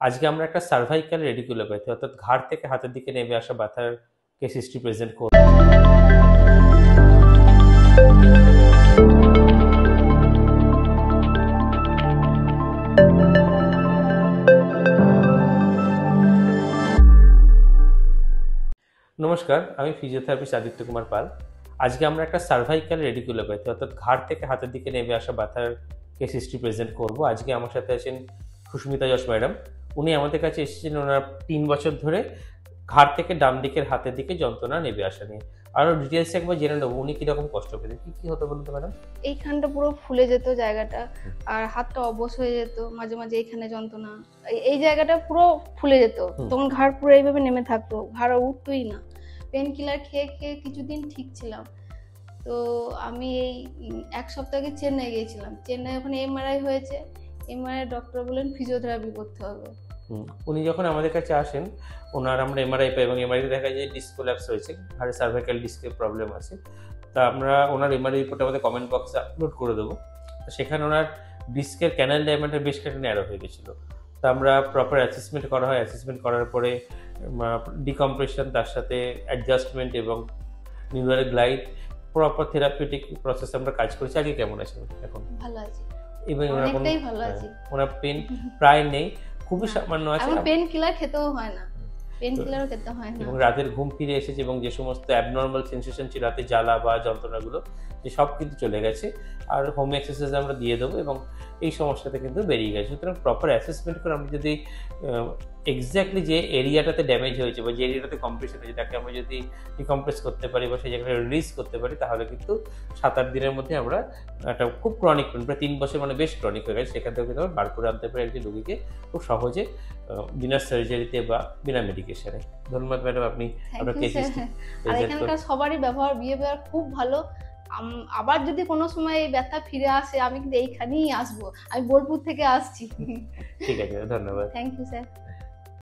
আজকে আমরা একটা সার্ভাইকাল রেডিকুলোপ্যাথি অর্থাৎ ঘাড় থেকে হাতের দিকে নেমে আসা ব্যথার কেস হিস্ট্রি প্রেজেন্ট করব। নমস্কার, আমি ফিজিওথেরাপিস্ট আদিত্য কুমার পাল। আজকে আমরা একটা সার্ভাইকাল রেডিকুলোপ্যাথি অর্থাৎ ঘাড় থেকে হাতের দিকে নেমে আসা ব্যথার কেস হিস্ট্রি প্রেজেন্ট করব। আজকে আমার সাথে আছেন সুস্মিতা যশ ম্যাডাম। উনি আমাদের কাছে এসেছেন ওনার 3 বছর ধরে ঘাড় থেকে ডান দিকের হাতের দিকে যন্ত্রণা নেমে আসা নিয়ে। আরও ডিটেলসে একবার জেনে নেবো উনি কীরকম কষ্ট পেতেন, কী হতো বলুন তো ম্যাডাম। এইখানটা পুরো ফুলে যেত জায়গাটা, আর হাতটা অবশ হয়ে যেত, মাঝে মাঝে এইখানে যন্ত্রণা, এই জায়গাটা পুরো ফুলে যেত। তখন ঘাড় পুরো এইভাবে নেমে থাকতো, ঘাড় উঠতোই না। পেন কিলার খেয়ে খেয়ে কিছুদিন ঠিক ছিলাম। তো আমি এই 1 সপ্তাহ আগে চেন্নাই গিয়েছিলাম। চেন্নাই ওখানে এমআরআই হয়েছে। এমআরআই ডক্টর বললেন ফিজিওথেরাপি করতে হবে। উনি যখন আমাদের কাছে আসেন, ওনার আমরা এমআরআই পাই এবং এমআরআইতে দেখা যায় ডিস্ক কোল্যাপস হয়েছে, ঘাড়ে সার্ভাইকাল ডিস্কের প্রবলেম আছে। তা আমরা ওনার এমআরআই রিপোর্ট আমাদের কমেন্ট বক্সে আপলোড করে দেবো। সেখানে ওনার ডিস্কের ক্যানাল ডায়ামিটার বেশ খানিক ন্যারো হয়ে গেছিলো। তা আমরা প্রপার অ্যাসেসমেন্ট করা হয়। অ্যাসেসমেন্ট করার পরে ডিকম্প্রেশন, তার সাথে অ্যাডজাস্টমেন্ট এবং neural glide, proper therapeutic process আমরা কাজ করেছি। আগে কেমন আছে এখন? ভালো আছি এবং অনেকটাই ভালো আছি। ওনার পেন প্রায় নেই, খুবই সামান্য আছে। আমার পেন কিলার খেতেও হয় না, পেন কিলারও খেতে হয় না। এবং রাতের ঘুম ফিরে এসেছে এবং যে সমস্ত অ্যাবনর্মাল সেন্সেশন ছিল রাতে জ্বালা বা যন্ত্রণাগুলো, যে সব কিন্তু চলে গেছে। আর হোম এক্সারসাইজ আমরা দিয়ে দেবো এবং এই সমস্যাটা কিন্তু বেরিয়ে গেছে। সুতরাং প্রপার অ্যাসেসমেন্ট করে আমরা যদি এক্স্যাক্টলি যে এরিয়াটাতে ড্যামেজ হয়েছে বা যে এরিয়াটাতে কম্প্রেশন হয়েছে তাকে আমরা যদি ডিকম্প্রেস করতে পারি বা সেই জায়গাটা রিলিজ করতে পারি, তাহলে কিন্তু 7-8 দিনের মধ্যে আমরা একটা খুব ক্রনিক পেন, প্রায় 3 বছর মানে বেশ ক্রনিক হয়ে গেছে, সেখান থেকে কিন্তু আমরা বার করে আনতে পারি একজন রোগীকে খুব সহজে, বিনা সার্জারিতে বা বিনা মেডিকেশনে। ধন্যবাদ ম্যাডাম, আপনি আপনার কেস হিস্ট্রি। আর এখানকার সবারই বিহেভিয়ার খুব ভালো। আবার যদি কোনো সময় এই ব্যথা ফিরে আসে, আমি কিন্তু এইখানেই আসবো। আমি বোলপুর থেকে আসছি। ঠিক আছে, ধন্যবাদ। Thank you sir.